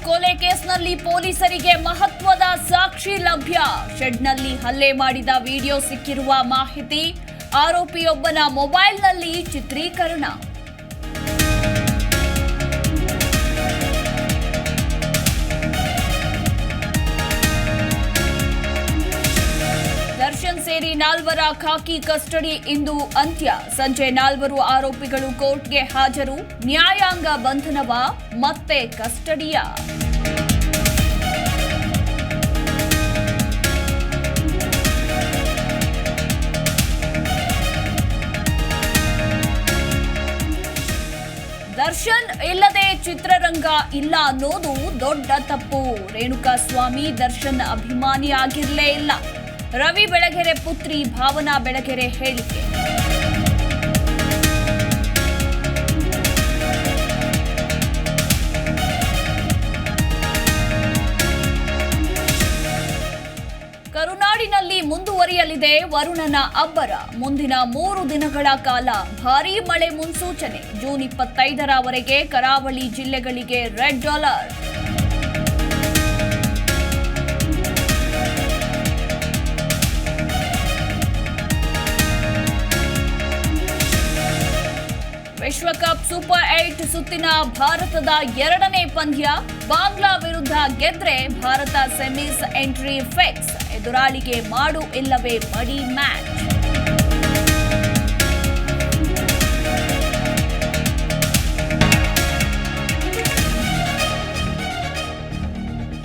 ಕೊಲೆ ಕೇಸ್ನಲ್ಲಿ ಪೊಲೀಸರಿಗೆ ಮಹತ್ವದ ಸಾಕ್ಷಿ ಲಭ್ಯ. ಶೆಡ್ನಲ್ಲಿ ಹಲ್ಲೆ ಮಾಡಿದ ವಿಡಿಯೋ ಸಿಕ್ಕಿರುವ ಮಾಹಿತಿ, ಆರೋಪಿಯೊಬ್ಬನ ಮೊಬೈಲ್ನಲ್ಲಿ ಚಿತ್ರೀಕರಣ. ದರ್ಶನ್ ಸೇರಿ 4 ಖಾಕಿ ಕಸ್ಟಡಿ ಇಂದು ಅಂತ್ಯ. ಸಂಜೆ 4 ಆರೋಪಿಗಳು ಕೋರ್ಟ್ಗೆ ಹಾಜರು. ನ್ಯಾಯಾಂಗ ಬಂಧನವ ಮತ್ತೆ ಕಸ್ಟಡಿಯ. ದರ್ಶನ್ ಇಲ್ಲದೆ ಚಿತ್ರರಂಗ ಇಲ್ಲ ಅನ್ನೋದು ದೊಡ್ಡ ತಪ್ಪು. ರೇಣುಕಾಸ್ವಾಮಿ ದರ್ಶನ್ ಅಭಿಮಾನಿ ಆಗಿರಲೇ ಇಲ್ಲ. ರವಿ ಬೆಳಗೆರೆ ಪುತ್ರಿ ಭಾವನಾ ಬೆಳಗೆರೆ ಹೇಳಿಕೆ. ಕರುನಾಡಿನಲ್ಲಿ ಮುಂದುವರಿಯಲಿದೆ ವರುಣನ ಅಬ್ಬರ. ಮುಂದಿನ 3 ದಿನಗಳ ಕಾಲ ಭಾರೀ ಮಳೆ ಮುನ್ಸೂಚನೆ. ಜೂನ್ 25ರವರೆಗೆ ಕರಾವಳಿ ಜಿಲ್ಲೆಗಳಿಗೆ ರೆಡ್ ಅಲರ್ಟ್. ವಿಶ್ವಕಪ್ ಸೂಪರ್ 8 ಸುತ್ತಿನ ಭಾರತದ 2ನೇ ಪಂದ್ಯ. ಬಾಂಗ್ಲಾ ವಿರುದ್ಧ ಗೆದ್ರೆ ಭಾರತ ಸೆಮೀಸ್ ಎಂಟ್ರಿ ಫಿಕ್ಸ್. ಎದುರಾಳಿಗೆ ಮಾಡು ಇಲ್ಲವೇ ಮಡಿ ಮ್ಯಾಚ್.